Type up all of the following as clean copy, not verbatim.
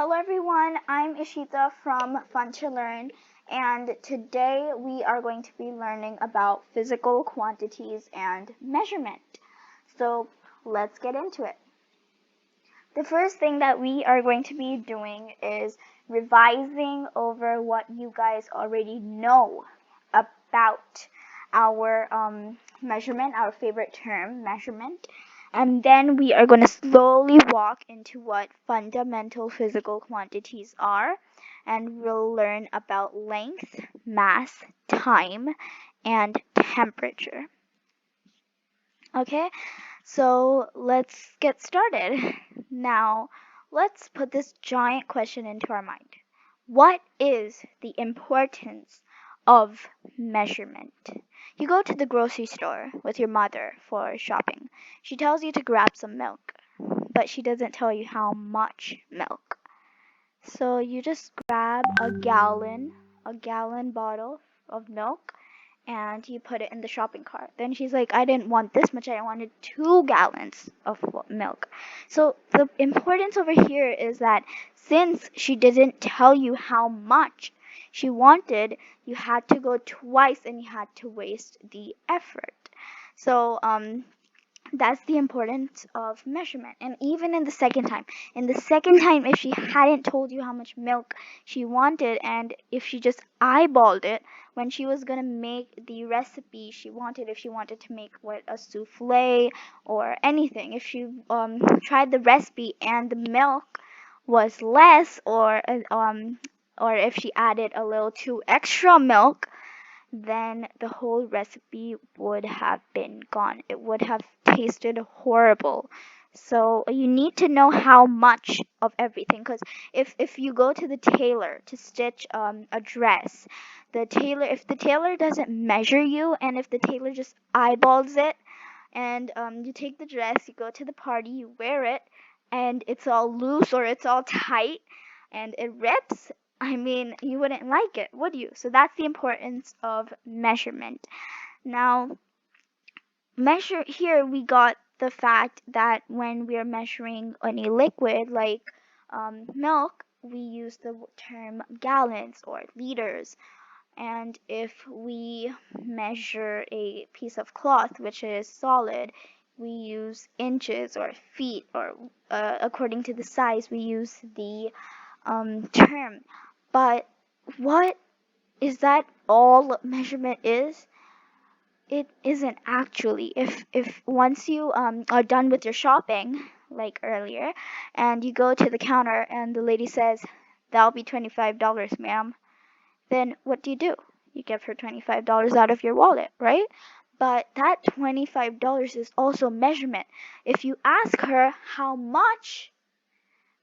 Hello everyone, I'm Ishita from Fun to Learn, and today we are going to be learning about physical quantities and measurement. So let's get into it. The first thing that we are going to be doing is revising over what you guys already know about our measurement, our favorite term, measurement. And then we are going to slowly walk into what fundamental physical quantities are. And we'll learn about length, mass, time, and temperature. Okay, so let's get started. Now, let's put this giant question into our mind. What is the importance of measurement? You go to the grocery store with your mother for shopping. She tells you to grab some milk, but she doesn't tell you how much milk. So you just grab a gallon bottle of milk and you put it in the shopping cart. Then she's like, I didn't want this much, I wanted 2 gallons of milk. So the importance over here is that since she didn't tell you how much she wanted, you had to go twice and you had to waste the effort. So that's the importance of measurement. And even in the second time, if she hadn't told you how much milk she wanted, and if she just eyeballed it when she was gonna make the recipe she wanted, if she wanted to make a souffle or anything, if she tried the recipe and the milk was less, or if she added a little too extra milk, then the whole recipe would have been gone. It would have tasted horrible. So you need to know how much of everything, because if you go to the tailor to stitch a dress, if the tailor doesn't measure you, and if the tailor just eyeballs it, and you take the dress, you go to the party, you wear it, and it's all loose or it's all tight and it rips, I mean, you wouldn't like it, would you? So that's the importance of measurement. Now, measure here we got the fact that when we are measuring any liquid like milk, we use the term gallons or liters. And if we measure a piece of cloth which is solid, we use inches or feet, or according to the size, we use the term. But what is that all measurement is? It isn't actually. If once you are done with your shopping, like earlier, and you go to the counter and the lady says, "That'll be $25, ma'am," then what do? You give her $25 out of your wallet, right? But that $25 is also measurement. If you ask her, how much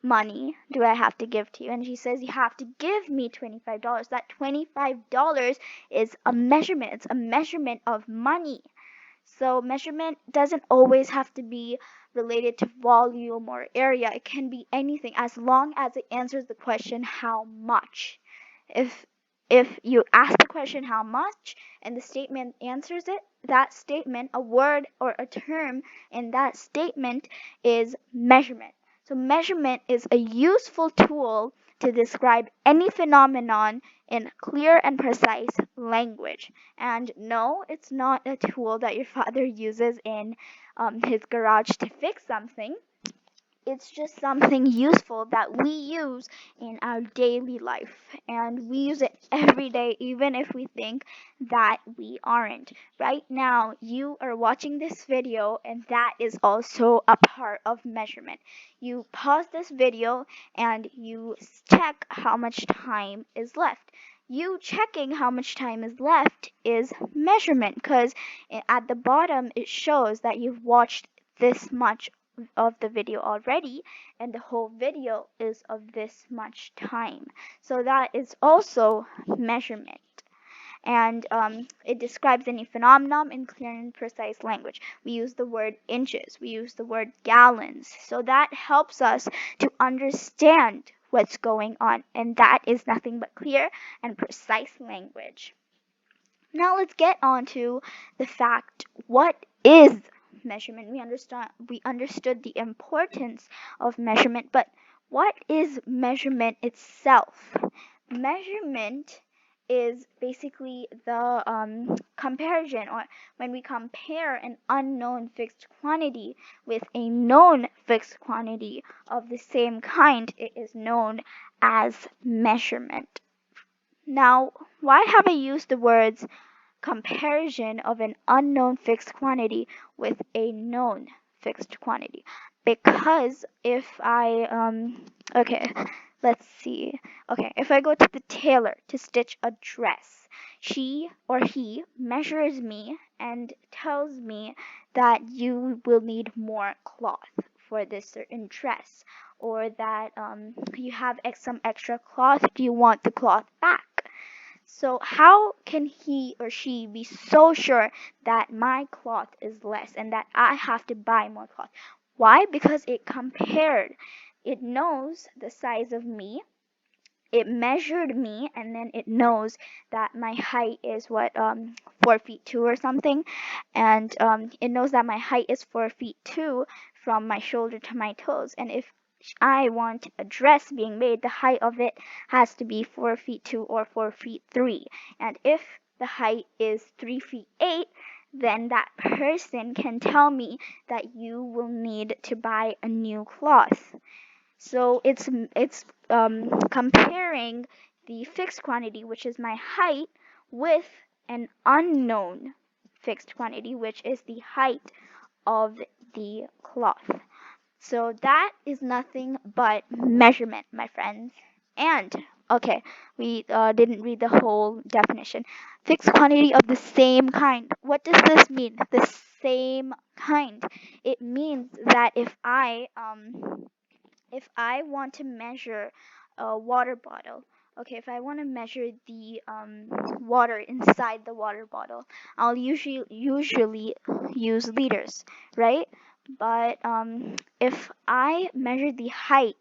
money do I have to give to you? And she says, you have to give me $25. That $25 is a measurement. It's a measurement of money. So measurement doesn't always have to be related to volume or area. It can be anything as long as it answers the question how much. If if you ask the question how much and the statement answers it, that statement, a word or a term in that statement, is measurement. So measurement is a useful tool to describe any phenomenon in clear and precise language. And no, it's not a tool that your father uses in his garage to fix something. It's just something useful that we use in our daily life, and we use it every day, even if we think that we aren't. Right now you are watching this video, and that is also a part of measurement. You pause this video and you check how much time is left. You checking how much time is left is measurement, because at the bottom it shows that you've watched this much of the video already, and the whole video is of this much time. So that is also measurement. And it describes any phenomenon in clear and precise language. We use the word inches, we use the word gallons. So that helps us to understand what's going on, and that is nothing but clear and precise language. Now let's get on to the fact, what is measurement? We understood the importance of measurement, but What is measurement itself? Measurement is basically the comparison, or when we compare an unknown fixed quantity with a known fixed quantity of the same kind, it is known as measurement. Now, why have I used the words comparison of an unknown fixed quantity with a known fixed quantity? Because if okay, let's see. Okay, if I go to the tailor to stitch a dress, she or he measures me and tells me that you will need more cloth for this certain dress, or that you have some extra cloth. Do you want the cloth back? So how can he or she be so sure that my cloth is less and that I have to buy more cloth? Why? Because it compared. It knows the size of me, it measured me, and then it knows that my height is what 4 feet 2 or something, and it knows that my height is 4 feet 2 from my shoulder to my toes. And if I want a dress being made, the height of it has to be 4 feet 2 or 4 feet 3. And if the height is 3 feet 8, then that person can tell me that you will need to buy a new cloth. So it's comparing the fixed quantity, which is my height, with an unknown fixed quantity, which is the height of the cloth. So that is nothing but measurement, my friends. And okay, we didn't read the whole definition. Fixed quantity of the same kind. What does this mean? The same kind. It means that if I want to measure a water bottle, okay, if I want to measure the water inside the water bottle, I'll usually use liters, right? But if I measure the height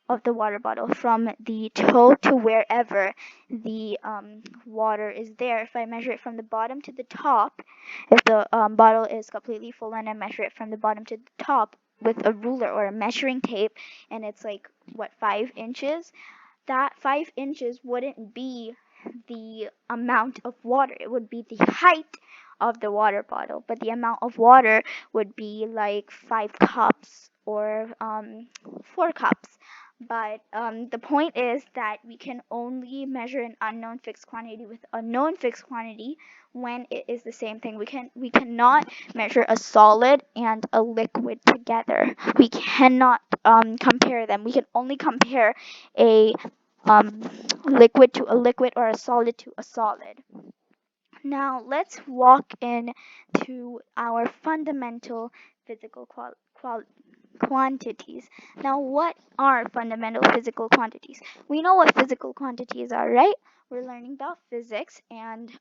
of the water bottle from the toe to wherever the water is there, if I measure it from the bottom to the top, if the bottle is completely full and I measure it from the bottom to the top with a ruler or a measuring tape, and it's like, what, 5 inches, that 5 inches wouldn't be the amount of water. It would be the height of the water bottle, but the amount of water would be like 5 cups or 4 cups. But the point is that we can only measure an unknown fixed quantity with a known fixed quantity when it is the same thing. We cannot measure a solid and a liquid together. We cannot compare them. We can only compare a um, liquid to a liquid or a solid to a solid. Now let's walk into our fundamental physical quantities. Now, what are fundamental physical quantities? We know what physical quantities are, right? We're learning about physics, and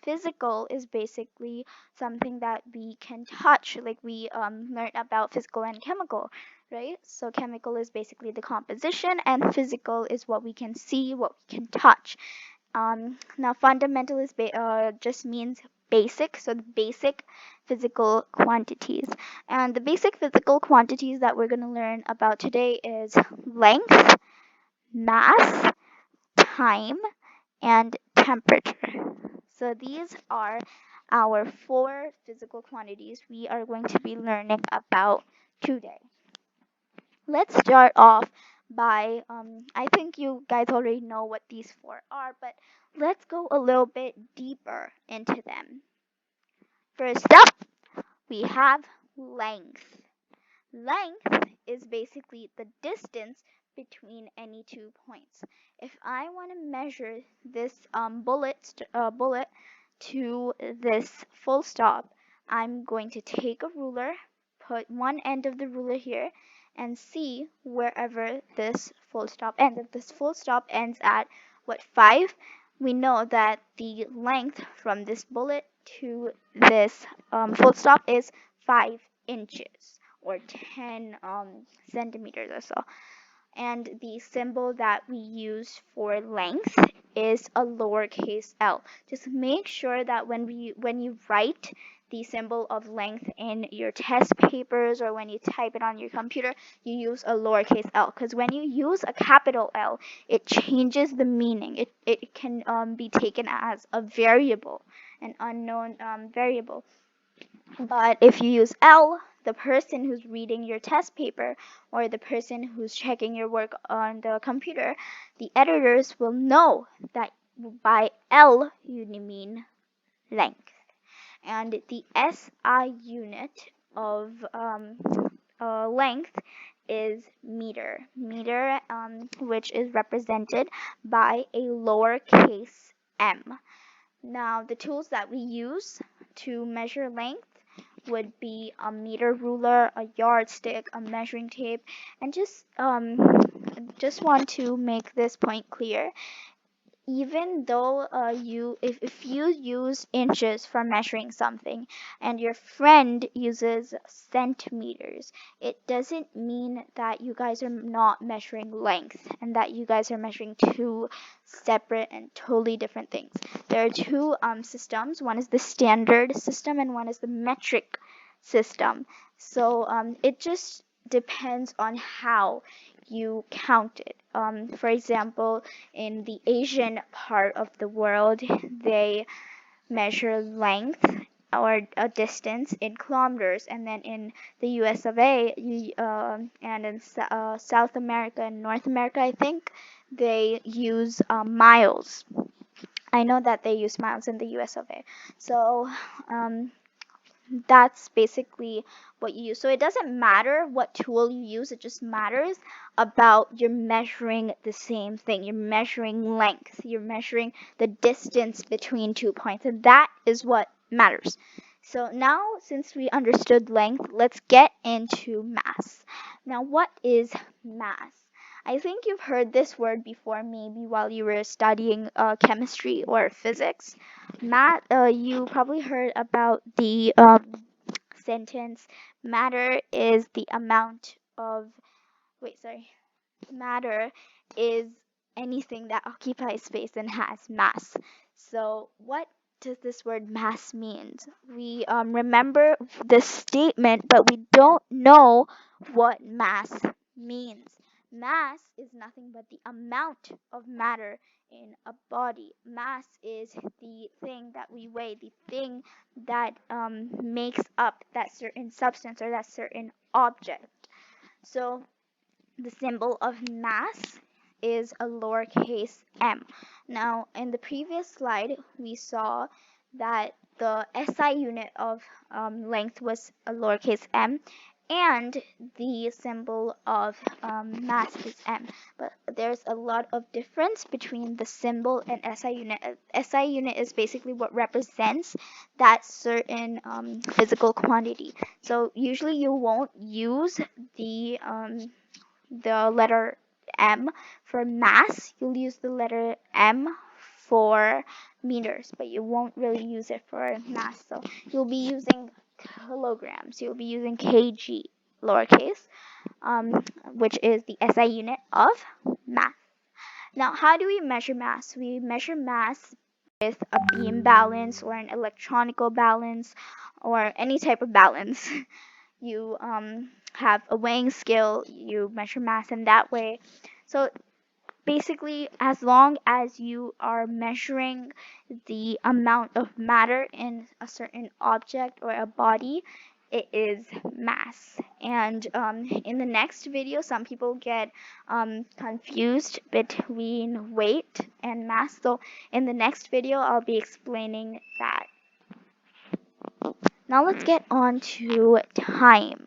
physical is basically something that we can touch, like we learned about physical and chemical, right? So, chemical is basically the composition, and physical is what we can see, what we can touch. Now, fundamental is just means basic, so the basic physical quantities. And the basic physical quantities that we're going to learn about today is length, mass, time, and temperature. So these are our 4 physical quantities we are going to be learning about today. Let's start off by, I think you guys already know what these 4 are, but let's go a little bit deeper into them. First up, we have length. Length is basically the distance between any 2 points. If I want to measure this bullet to this full stop, I'm going to take a ruler, put one end of the ruler here, and see wherever this full stop ends. If this full stop ends at what, 5, we know that the length from this bullet to this full stop is 5 inches or 10 centimeters or so. And the symbol that we use for length is a lowercase l. Just make sure that when you write the symbol of length in your test papers or when you type it on your computer, you use a lowercase l, because when you use a capital L, it changes the meaning. It can be taken as a variable, an unknown variable. But if you use L, the person who's reading your test paper or the person who's checking your work on the computer, the editors will know that by L you mean length. And the SI unit of length is meter. Meter, which is represented by a lowercase m. Now, the tools that we use to measure length would be a meter ruler, a yardstick, a measuring tape, and just want to make this point clear. Even though if you use inches for measuring something and your friend uses centimeters, it doesn't mean that you guys are not measuring length and that you guys are measuring two separate and totally different things. There are two systems. One is the standard system and one is the metric system. So it just depends on how you count it. For example, in the Asian part of the world, they measure length or a distance in kilometers, and then in the US of A and in South America and North America, I think they use miles. I know that they use miles in the US of A. So that's basically what you use. So it doesn't matter what tool you use, it just matters about you're measuring the same thing. You're measuring length, you're measuring the distance between 2 points, and that is what matters. So now, since we understood length, let's get into mass. Now, what is mass? I think you've heard this word before, maybe while you were studying chemistry or physics. You probably heard about the sentence, matter is the amount of, wait, sorry, matter is anything that occupies space and has mass. So what does this word mass mean? We remember the statement, but we don't know what mass means. Mass is nothing but the amount of matter in a body. Mass is the thing that we weigh, the thing that makes up that certain substance or that certain object. So the symbol of mass is a lowercase m. Now, in the previous slide, we saw that the SI unit of length was a lowercase m, and the symbol of mass is m. But there's a lot of difference between the symbol and SI unit. SI unit is basically what represents that certain physical quantity. So usually you won't use the letter M for mass. You'll use the letter M for meters, but you won't really use it for mass. So you'll be using kilograms. You'll be using kg, lowercase, which is the SI unit of mass. Now, how do we measure mass? We measure mass with a beam balance or an electronical balance or any type of balance. You have a weighing scale, you measure mass in that way. So basically, as long as you are measuring the amount of matter in a certain object or a body, it is mass. And in the next video, some people get confused between weight and mass. So in the next video, I'll be explaining that. Now let's get on to time.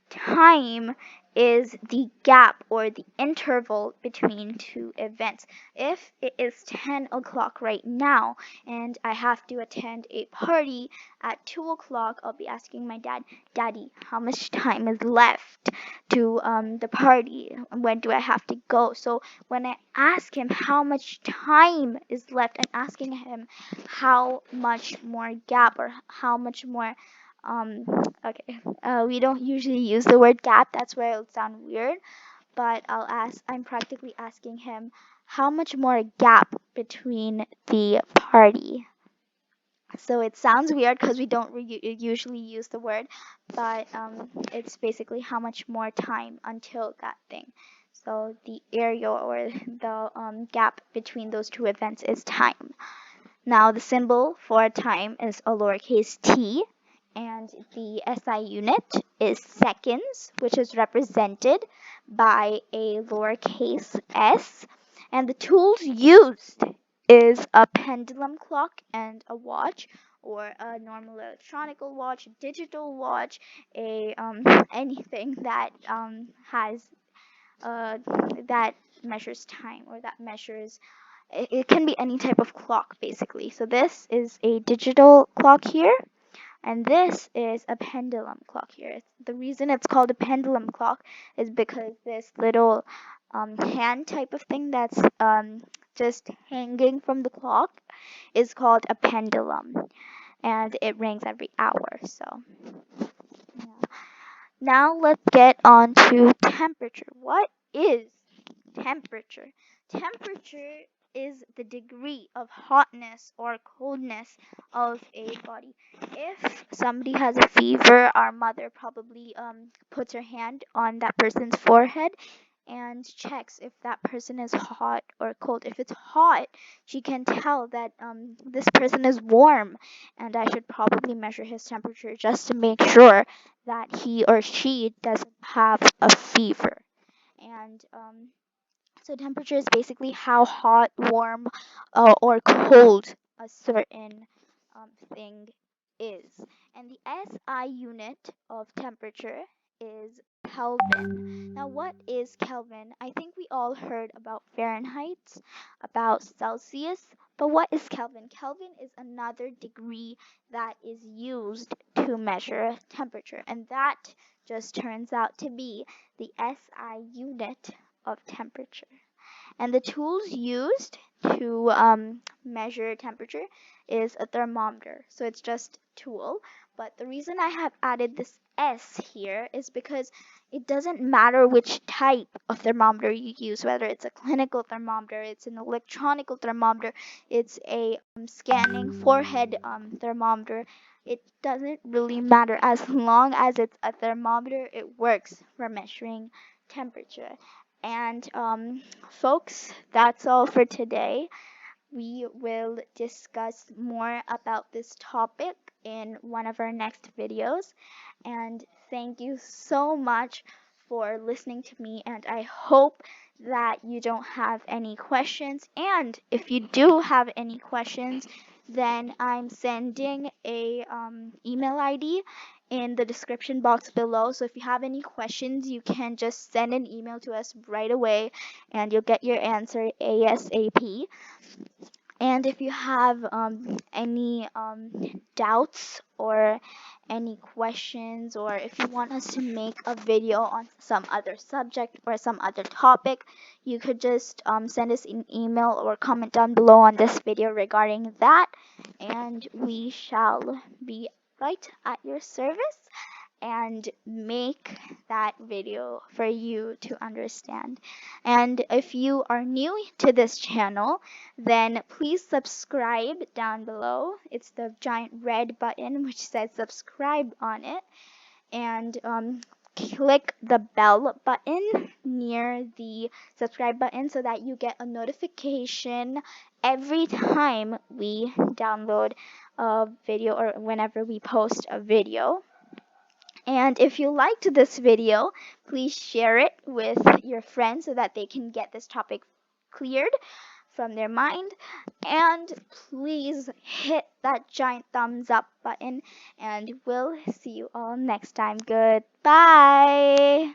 Time is the gap or the interval between two events. If it is 10 o'clock right now and I have to attend a party at 2 o'clock, I'll be asking my dad, Daddy, how much time is left to the party? When do I have to go? So when I ask him how much time is left, I'm asking him how much more gap or how much more okay. We don't usually use the word gap. That's where it'll sound weird. But I'm practically asking him how much more gap between the party. So it sounds weird because we don't usually use the word, but it's basically how much more time until that thing. So the area or the gap between those two events is time. Now the symbol for time is a lowercase t, and the SI unit is seconds, which is represented by a lowercase s. And the tools used is a pendulum clock and a watch, or a normal electronic watch, a digital watch, a anything that has that measures time, or that measures it can be any type of clock basically. So this is a digital clock here, and this is a pendulum clock here. The reason it's called a pendulum clock is because this little hand type of thing that's just hanging from the clock is called a pendulum, and it rings every hour. So yeah. Now let's get on to temperature. What is temperature? Temperature is the degree of hotness or coldness of a body. If somebody has a fever, our mother probably puts her hand on that person's forehead and checks if that person is hot or cold. If it's hot, she can tell that this person is warm, and I should probably measure his temperature just to make sure that he or she doesn't have a fever. And so temperature is basically how hot, warm, or cold a certain thing is. And the SI unit of temperature is Kelvin. Now, what is Kelvin? I think we all heard about Fahrenheit, about Celsius, but what is Kelvin? Kelvin is another degree that is used to measure temperature, and that just turns out to be the SI unit of temperature. And the tools used to measure temperature is a thermometer. So it's just tool. But the reason I have added this S here is because it doesn't matter which type of thermometer you use, whether it's a clinical thermometer, it's an electronic thermometer, it's a scanning forehead thermometer. It doesn't really matter. As long as it's a thermometer, it works for measuring temperature. And folks, that's all for today. We will discuss more about this topic in one of our next videos. And thank you so much for listening to me. And I hope that you don't have any questions. And if you do have any questions, then I'm sending a email ID in the description box below. So if you have any questions, you can just send an email to us right away, and you'll get your answer ASAP. And if you have any doubts or any questions, or if you want us to make a video on some other subject or some other topic, you could just send us an email or comment down below on this video regarding that, and we shall be right at your service and make that video for you to understand. And if you are new to this channel, then please subscribe down below. It's the giant red button which says subscribe on it, and click the bell button near the subscribe button so that you get a notification every time we download a video or whenever we post a video. And if you liked this video, please share it with your friends so that they can get this topic cleared from their mind. And please hit that giant thumbs up button, and we'll see you all next time. Goodbye.